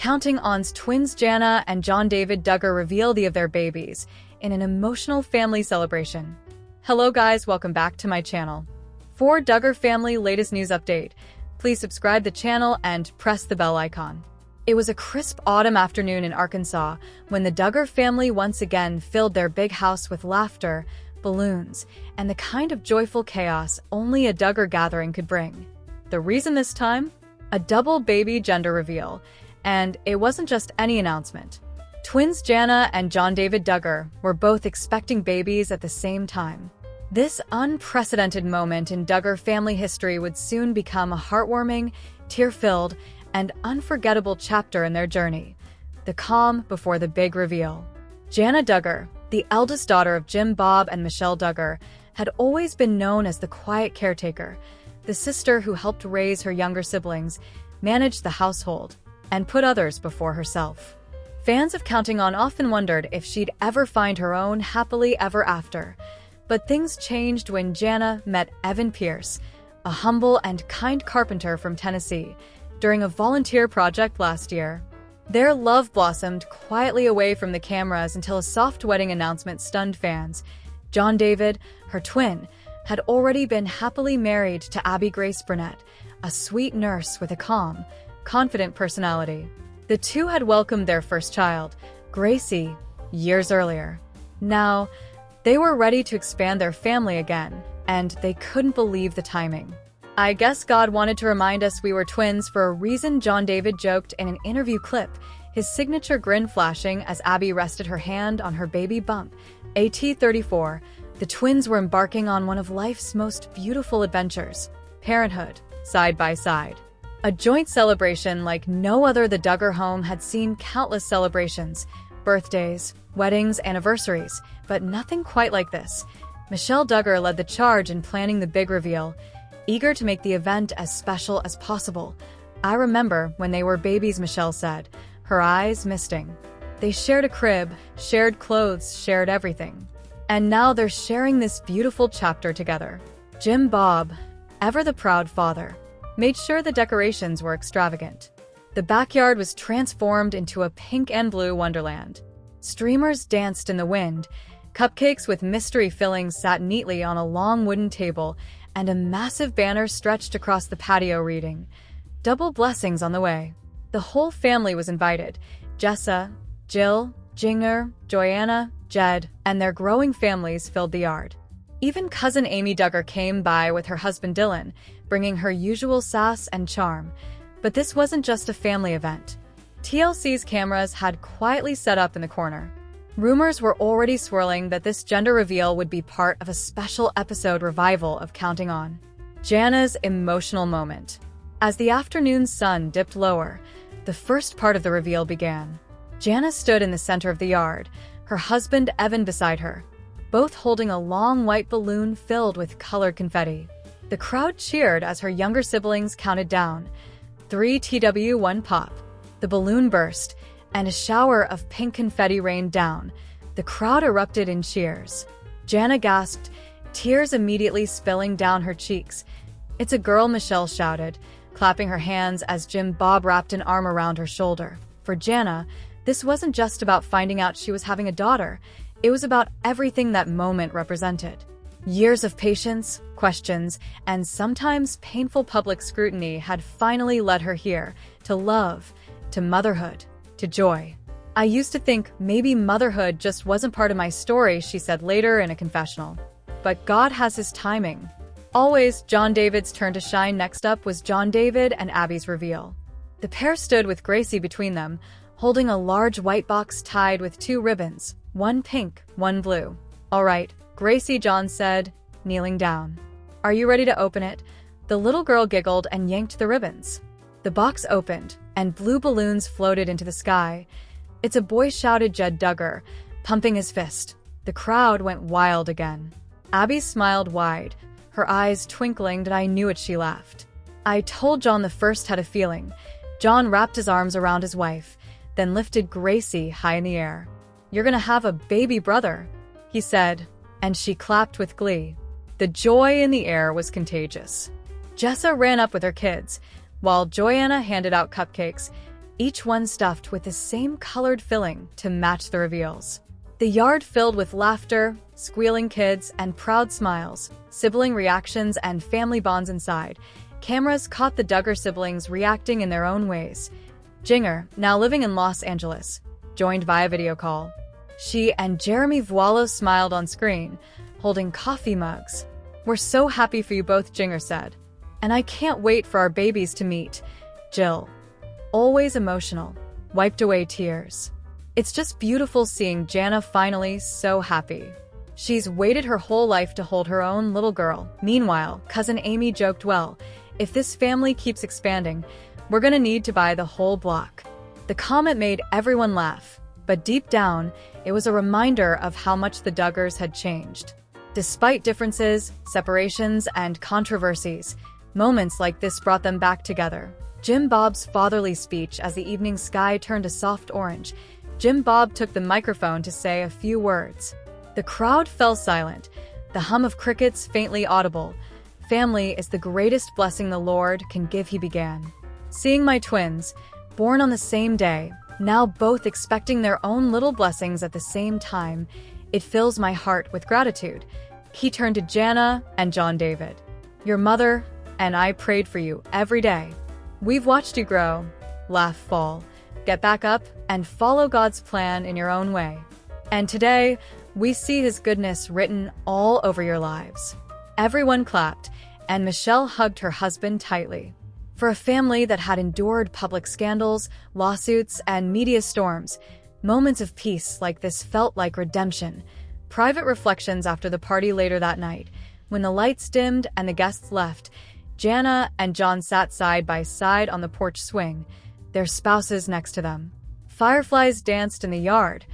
Counting On's twins Jana and John David Duggar reveal of their babies in an emotional family celebration. Hello guys, welcome back to my channel. For Duggar family latest news update, please subscribe the channel and press the bell icon. It was a crisp autumn afternoon in Arkansas when the Duggar family once again filled their big house with laughter, balloons, and the kind of joyful chaos only a Duggar gathering could bring. The reason this time? A double baby gender reveal. And it wasn't just any announcement. Twins Jana and John David Duggar were both expecting babies at the same time. This unprecedented moment in Duggar family history would soon become a heartwarming, tear-filled, and unforgettable chapter in their journey. The calm before the big reveal. Jana Duggar, the eldest daughter of Jim Bob and Michelle Duggar, had always been known as the quiet caretaker, the sister who helped raise her younger siblings, manage the household, and put others before herself. Fans of Counting On often wondered if she'd ever find her own happily ever after. But things changed when Jana met Evan Pierce, a humble and kind carpenter from Tennessee, during a volunteer project last year. Their love blossomed quietly away from the cameras until a soft wedding announcement stunned fans. John David, her twin, had already been happily married to Abby Grace Burnett, a sweet nurse with a calm, confident personality. The two had welcomed their first child, Gracie, years earlier. Now, they were ready to expand their family again, and they couldn't believe the timing. "I guess God wanted to remind us we were twins for a reason," John David joked in an interview clip, his signature grin flashing as Abby rested her hand on her baby bump. At 34, the twins were embarking on one of life's most beautiful adventures, parenthood, side by side. A joint celebration like no other. The Duggar home had seen countless celebrations, birthdays, weddings, anniversaries, but nothing quite like this. Michelle Duggar led the charge in planning the big reveal, eager to make the event as special as possible. "I remember when they were babies," Michelle said, her eyes misting. "They shared a crib, shared clothes, shared everything. And now they're sharing this beautiful chapter together." Jim Bob, ever the proud father, made sure the decorations were extravagant. The backyard was transformed into a pink and blue wonderland. Streamers danced in the wind, cupcakes with mystery fillings sat neatly on a long wooden table, and a massive banner stretched across the patio reading, "Double blessings on the way." The whole family was invited: Jessa, Jill, Jinger, Joanna, Jed, and their growing families filled the yard. Even cousin Amy Duggar came by with her husband Dylan, bringing her usual sass and charm. But this wasn't just a family event. TLC's cameras had quietly set up in the corner. Rumors were already swirling that this gender reveal would be part of a special episode revival of Counting On. Jana's emotional moment. As the afternoon sun dipped lower, the first part of the reveal began. Jana stood in the center of the yard, her husband Evan beside her, both holding a long white balloon filled with colored confetti. The crowd cheered as her younger siblings counted down. 3, 2, 1, pop. The balloon burst, and a shower of pink confetti rained down. The crowd erupted in cheers. Jana gasped, tears immediately spilling down her cheeks. "It's a girl," Michelle shouted, clapping her hands as Jim Bob wrapped an arm around her shoulder. For Jana, this wasn't just about finding out she was having a daughter. It was about everything that moment represented. Years of patience, questions, and sometimes painful public scrutiny had finally led her here, to love, to motherhood, to joy. "I used to think maybe motherhood just wasn't part of my story," she said later in a confessional. "But God has his timing." Always John David's turn to shine. Next up was John David and Abby's reveal. The pair stood with Gracie between them, holding a large white box tied with 2 ribbons, one pink, one blue. "All right, Gracie," John said, kneeling down. "Are you ready to open it?" The little girl giggled and yanked the ribbons. The box opened, and blue balloons floated into the sky. "It's a boy," shouted Jed Duggar, pumping his fist. The crowd went wild again. Abby smiled wide, her eyes twinkling, and "I knew it," she laughed. "I told John the first had a feeling." John wrapped his arms around his wife, then lifted Gracie high in the air. "You're gonna have a baby brother," he said, and she clapped with glee. The joy in the air was contagious. Jessa ran up with her kids, while Joanna handed out cupcakes. each one stuffed with the same colored filling to match the reveals. The yard filled with laughter, squealing kids, and proud smiles, sibling reactions, and family bonds inside. Cameras caught the Duggar siblings reacting in their own ways. Jinger, now living in Los Angeles, joined via video call. She and Jeremy Vuolo smiled on screen, holding coffee mugs. "We're so happy for you both," Jinger said. "And I can't wait for our babies to meet." Jill, always emotional, wiped away tears. "It's just beautiful seeing Jana finally so happy. She's waited her whole life to hold her own little girl." Meanwhile, cousin Amy joked, "Well, if this family keeps expanding, we're gonna need to buy the whole block." The comment made everyone laugh, but deep down, it was a reminder of how much the Duggars had changed. Despite differences, separations, and controversies, moments like this brought them back together. Jim Bob's fatherly speech as the evening sky turned a soft orange. Jim Bob took the microphone to say a few words. The crowd fell silent, the hum of crickets faintly audible. "Family is the greatest blessing the Lord can give," he began. "Seeing my twins, born on the same day, now both expecting their own little blessings at the same time, it fills my heart with gratitude." He turned to Jana and John David. "Your mother and I prayed for you every day. We've watched you grow, laugh, fall, get back up, and follow God's plan in your own way. And today, we see His goodness written all over your lives." Everyone clapped, and Michelle hugged her husband tightly. For a family that had endured public scandals, lawsuits, and media storms, moments of peace like this felt like redemption. Private reflections after the party later that night. When the lights dimmed and the guests left, Jana and John sat side by side on the porch swing, their spouses next to them. Fireflies danced in the yard.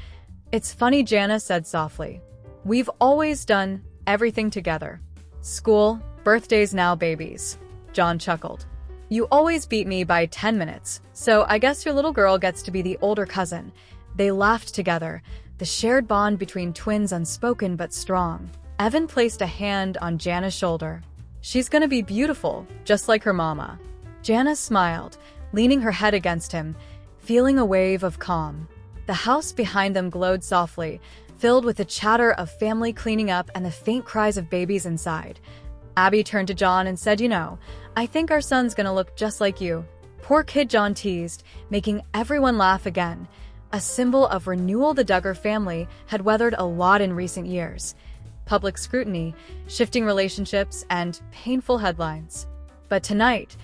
"It's funny," Jana said softly. "We've always done everything together. School, birthdays, now babies." John chuckled. "You always beat me by 10 minutes, so I guess your little girl gets to be the older cousin." They laughed together, the shared bond between twins unspoken but strong. Evan placed a hand on Jana's shoulder. "She's gonna be beautiful, just like her mama." Jana smiled, leaning her head against him, feeling a wave of calm. The house behind them glowed softly, filled with the chatter of family cleaning up and the faint cries of babies inside. Abby turned to John and said, "You know, I think our son's gonna look just like you." "Poor kid," John teased, making everyone laugh again. A symbol of renewal, the Duggar family had weathered a lot in recent years. Public scrutiny, shifting relationships, and painful headlines. But tonight,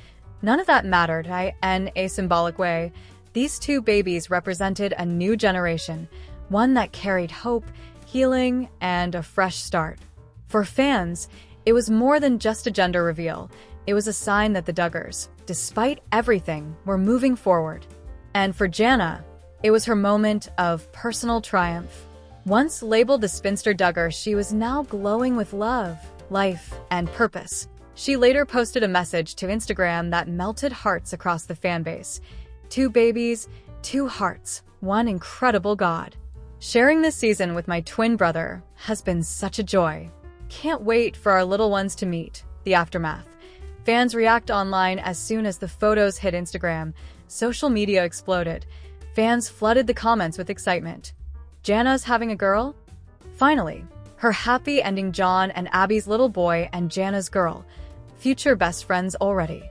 none of that mattered in a symbolic way. These two babies represented a new generation, one that carried hope, healing, and a fresh start. For fans, it was more than just a gender reveal. It was a sign that the Duggars, despite everything, were moving forward. And for Jana, it was her moment of personal triumph. Once labeled the spinster Duggar, she was now glowing with love, life, and purpose. She later posted a message to Instagram that melted hearts across the fanbase. "Two babies, two hearts, one incredible God. Sharing this season with my twin brother has been such a joy. Can't wait for our little ones to meet." The aftermath. Fans react online as soon as the photos hit Instagram. Social media exploded. Fans flooded the comments with excitement. Jana's having a girl? Finally, her happy ending. John and Abby's little boy and Jana's girl, future best friends already.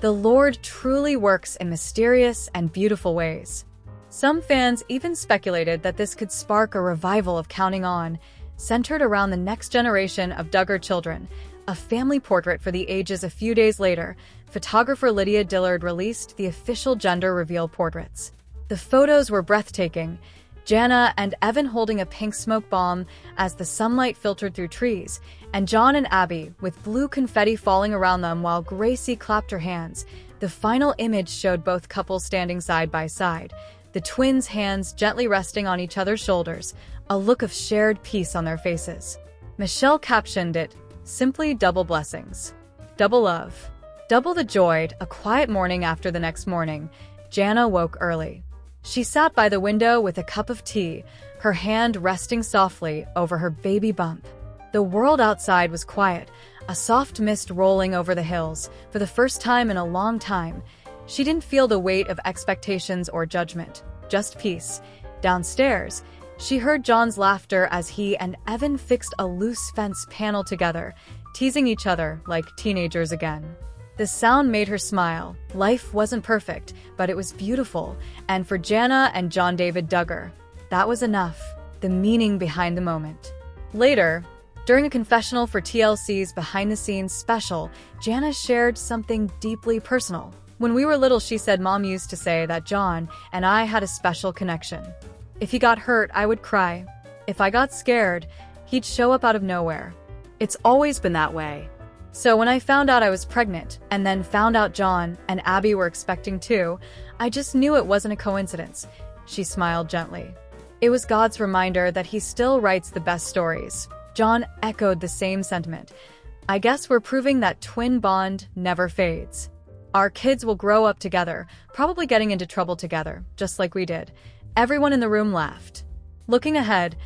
The Lord truly works in mysterious and beautiful ways. Some fans even speculated that this could spark a revival of Counting On, centered around the next generation of Duggar children. A family portrait for the ages. A few days later, photographer Lydia Dillard released the official gender reveal portraits. The photos were breathtaking. Jana and Evan holding a pink smoke bomb as the sunlight filtered through trees, and John and Abby with blue confetti falling around them while Gracie clapped her hands. The final image showed both couples standing side by side, the twins' hands gently resting on each other's shoulders, a look of shared peace on their faces. Michelle captioned it, simply double blessings. Double love. Double the joy. A quiet morning. After the next morning, Jana woke early. She sat by the window with a cup of tea, her hand resting softly over her baby bump. The world outside was quiet, a soft mist rolling over the hills. For the first time in a long time, She didn't feel the weight of expectations or judgment, just peace. Downstairs, she heard John's laughter as he and Evan fixed a loose fence panel together, teasing each other like teenagers again. The sound made her smile. Life wasn't perfect, but it was beautiful, and for Jana and John David Duggar, that was enough, the meaning behind the moment. Later, during a confessional for TLC's behind-the-scenes special, Jana shared something deeply personal. When we were little, she said Mom used to say that John and I had a special connection. If he got hurt, I would cry. If I got scared, he'd show up out of nowhere. It's always been that way. So when I found out I was pregnant, and then found out John and Abby were expecting too, I just knew it wasn't a coincidence. She smiled gently. It was God's reminder that he still writes the best stories. John echoed the same sentiment. I guess we're proving that twin bond never fades. Our kids will grow up together, probably getting into trouble together, just like we did. Everyone in the room laughed. Looking ahead,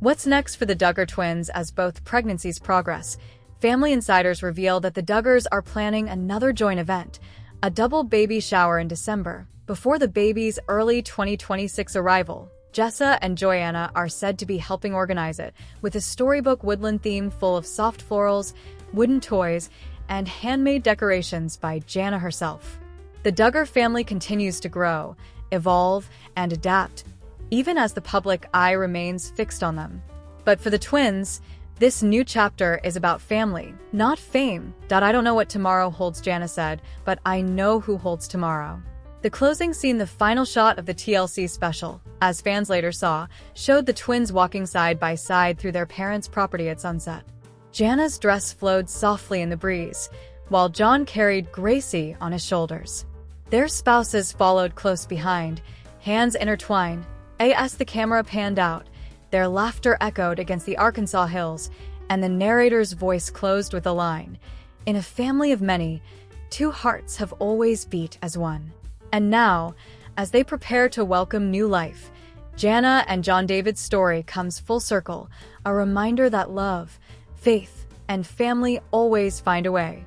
what's next for the Duggar twins as both pregnancies progress? Family insiders reveal that the Duggars are planning another joint event, a double baby shower in December, before the baby's early 2026 arrival. Jessa and Jana are said to be helping organize it, with a storybook woodland theme full of soft florals, wooden toys, and handmade decorations by Jana herself. The Duggar family continues to grow, evolve, and adapt, even as the public eye remains fixed on them. But for the twins, this new chapter is about family, not fame. I don't know what tomorrow holds, Jana said, but I know who holds tomorrow. The closing scene, the final shot of the TLC special, as fans later saw, showed the twins walking side by side through their parents' property at sunset. Jana's dress flowed softly in the breeze, while John carried Gracie on his shoulders. Their spouses followed close behind, hands intertwined. As the camera panned out, their laughter echoed against the Arkansas hills, and the narrator's voice closed with a line, "In a family of many, two hearts have always beat as one." And now, as they prepare to welcome new life, Jana and John David's story comes full circle, a reminder that love, faith, and family always find a way.